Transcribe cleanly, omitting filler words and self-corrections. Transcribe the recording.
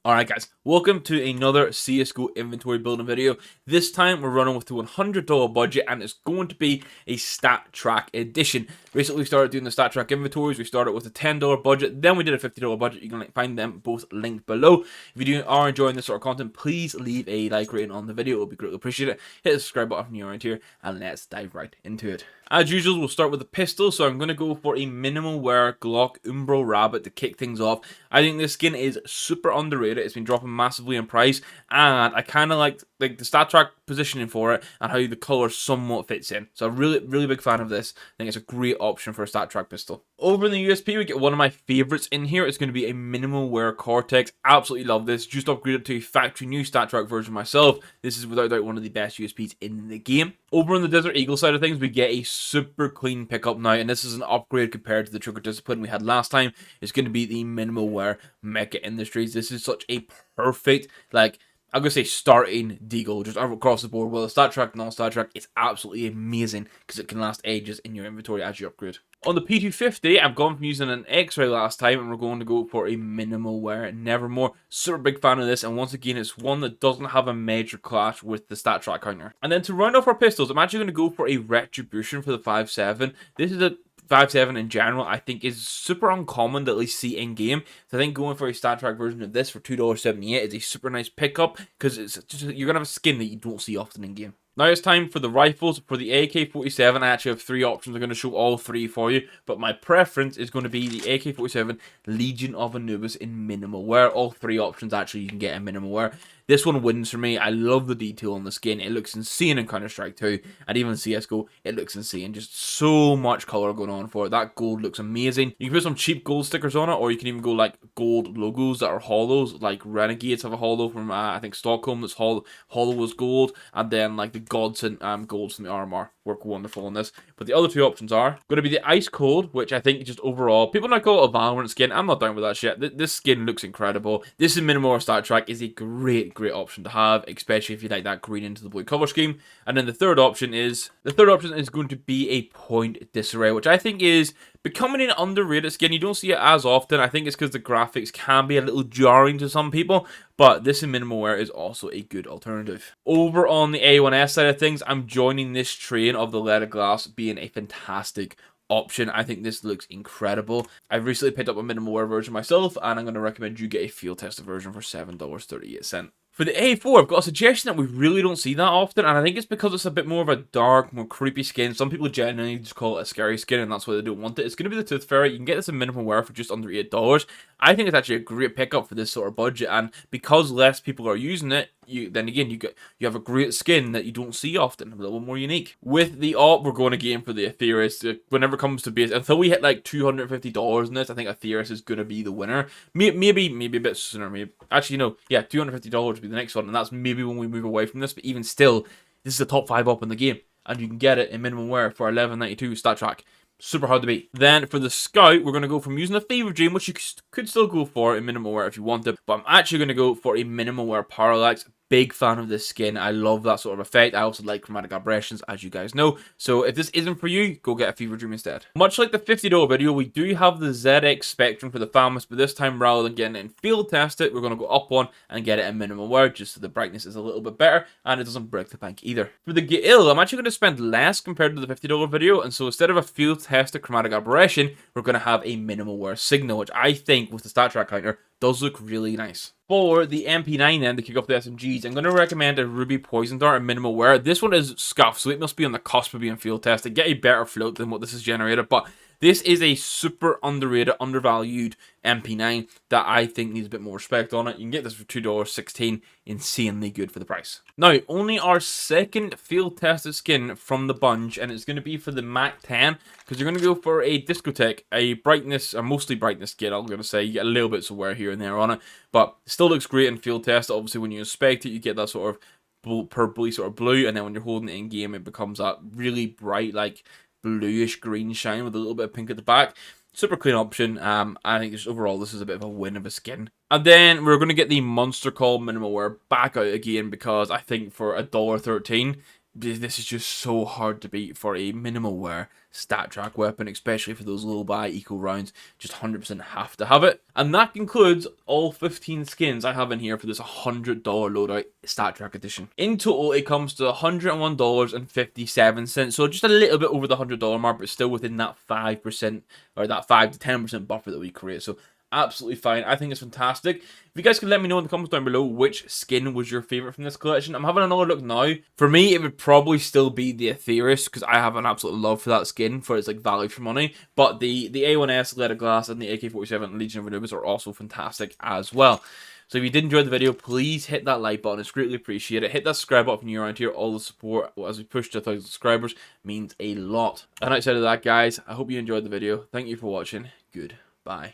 Alright guys, welcome to another CSGO inventory building video. This time we're running with the $100 budget and it's going to be a StatTrak edition. Recently we started doing the StatTrak inventories. We started with a $10 budget, then we did a $50 budget. You can find them both linked below. If you are enjoying this sort of content, please leave a like rating on the video. It would be greatly appreciated. Hit the subscribe button if you're around here and let's dive right into it. As usual, we'll start with the pistol, so I'm going to go for a minimal wear Glock Umbro Rabbit to kick things off. I think this skin is super underrated. It's been dropping massively in price, and I kind of like the StatTrak positioning for it and how the color somewhat fits in. So I'm really big fan of this. I think it's a great option for a StatTrak pistol. Over in the USP, we get one of my favorites in here. It's going to be a minimal wear Cortex. Absolutely love this. Just upgraded to a factory new StatTrak version myself. This is without doubt one of the best USPs in the game. Over on the Desert Eagle side of things, we get a super clean pickup now, and this is an upgrade compared to the Trigger Discipline we had last time. It's going to be the minimal wear Mecha Industries. This is such a perfect, I'm going to say starting deagle just across the board. Well, the StatTrak, non-StatTrak, it's absolutely amazing because it can last ages in your inventory as you upgrade. On the P250, I've gone from using an X-Ray last time and we're going to go for a minimal wear Nevermore. Super big fan of this, and once again, it's one that doesn't have a major clash with the StatTrak counter. And then to round off our pistols, I'm actually going to go for a Retribution for the 5.7. This is a 5.7 in general, I think is super uncommon to at least see in game. So I think going for a StatTrak version of this for $2.78 is a super nice pickup because it's just, you're gonna have a skin that you don't see often in game. Now it's time for the rifles. For the AK-47, I actually have three options. I'm going to show all three for you, but my preference is going to be the AK-47 Legion of Anubis in minimal wear. All three options actually you can get in minimal wear. This one wins for me. I love the detail on the skin. It looks insane in Counter-Strike 2, and even CSGO, it looks insane. Just so much color going on for it. That gold looks amazing. You can put some cheap gold stickers on it, or you can even go like gold logos that are hollows, like Renegades have a hollow from, I think, Stockholm that's hollow was gold, and then like the Godsend golds from the RMR work wonderful on this. But the other two options are going to be the Ice Cold, which I think just overall, people might call it a Valorant skin. I'm not down with that shit. This skin looks incredible. This is minimal or StatTrak is a great option to have, especially if you like that green into the blue color scheme. And then the third option is going to be a Point Disarray, which I think is becoming an underrated skin. You don't see it as often. I think it's because the graphics can be a little jarring to some people, but this in minimal wear is also a good alternative. Over on the A1S side of things, I'm joining this train of the leaded glass being a fantastic option. I think this looks incredible. I've recently picked up a minimal wear version myself, and I'm going to recommend you get a field tested version for $7.38. For the A4, I've got a suggestion that we really don't see that often, and I think it's because it's a bit more of a dark, more creepy skin. Some people generally just call it a scary skin, and that's why they don't want it. It's going to be the Tooth Fairy. You can get this in minimal wear for just under $8. I think it's actually a great pickup for this sort of budget, and because less people are using it, you have a great skin that you don't see often, a little more unique. With the AWP, we're going again for the Ethereus. Whenever it comes to base, until we hit like $250 in this, I think Ethereus is going to be the winner. Maybe a bit sooner. Maybe actually no, yeah, $250 would be the next one, and that's maybe when we move away from this. But even still, this is the top 5 up in the game, and you can get it in minimum wear for $11.92 StatTrak. Super hard to beat. Then for the Scout, we're going to go from using a Fever Dream, which you could still go for in minimal wear if you wanted, but I'm actually going to go for a minimal wear Parallax. Big fan of this skin. I love that sort of effect. I also like chromatic aberrations, as you guys know. So if this isn't for you, go get a Fever Dream instead. Much like the $50 video, we do have the ZX Spectrum for the FAMAS, but this time rather than getting it in field test it, we're going to go up one and get it in minimal wear, just so the brightness is a little bit better and it doesn't break the bank either. For the Gail, I'm actually going to spend less compared to the $50 video, and so instead of a field tested chromatic aberration, we're going to have a minimal wear signal, which I think with the StatTrak counter does look really nice. For the MP9 then, to kick off the SMGs, I'm going to recommend a Ruby Poison Dart in minimal wear. This one is scuffed, so it must be on the cusp of being field tested. Get a better float than what this has generated, but this is a super underrated, undervalued MP9 that I think needs a bit more respect on it. You can get this for $2.16, insanely good for the price. Now, only our second field tested skin from the bunch, and it's going to be for the Mac 10, because you're going to go for a Discotheque, a brightness, a mostly brightness skin, I'm going to say. You get a little bit of wear here and there on it, but it still looks great in field test. Obviously, when you inspect it, you get that sort of purpley sort of blue, and then when you're holding it in game, it becomes that really bright, like bluish green shine with a little bit of pink at the back. Super clean option. I think just overall this is a bit of a win of a skin. And then we're going to get the Monster Call minimal wear back out again, because I think for $1.13 this is just so hard to beat for a minimal wear StatTrak weapon, especially for those low buy eco rounds. Just 100% have to have it. And that concludes all 15 skins I have in here for this $100 loadout StatTrak edition. In total, it comes to $101.57, so just a little bit over the $100 mark, but still within that 5% or that 5 to 10% buffer that we create. So absolutely fine. I think it's fantastic. If you guys could let me know in the comments down below which skin was your favorite from this collection. I'm having another look now. For me, it would probably still be the Ethereus, because I have an absolute love for that skin for its like value for money. But the A1S, Lead of Glass, and the AK-47 Legion of Anubis are also fantastic as well. So if you did enjoy the video, please hit that like button. It's greatly appreciated. Hit that subscribe button if you're around here. All the support as we push to 1,000 subscribers means a lot. And outside of that, guys, I hope you enjoyed the video. Thank you for watching. Goodbye.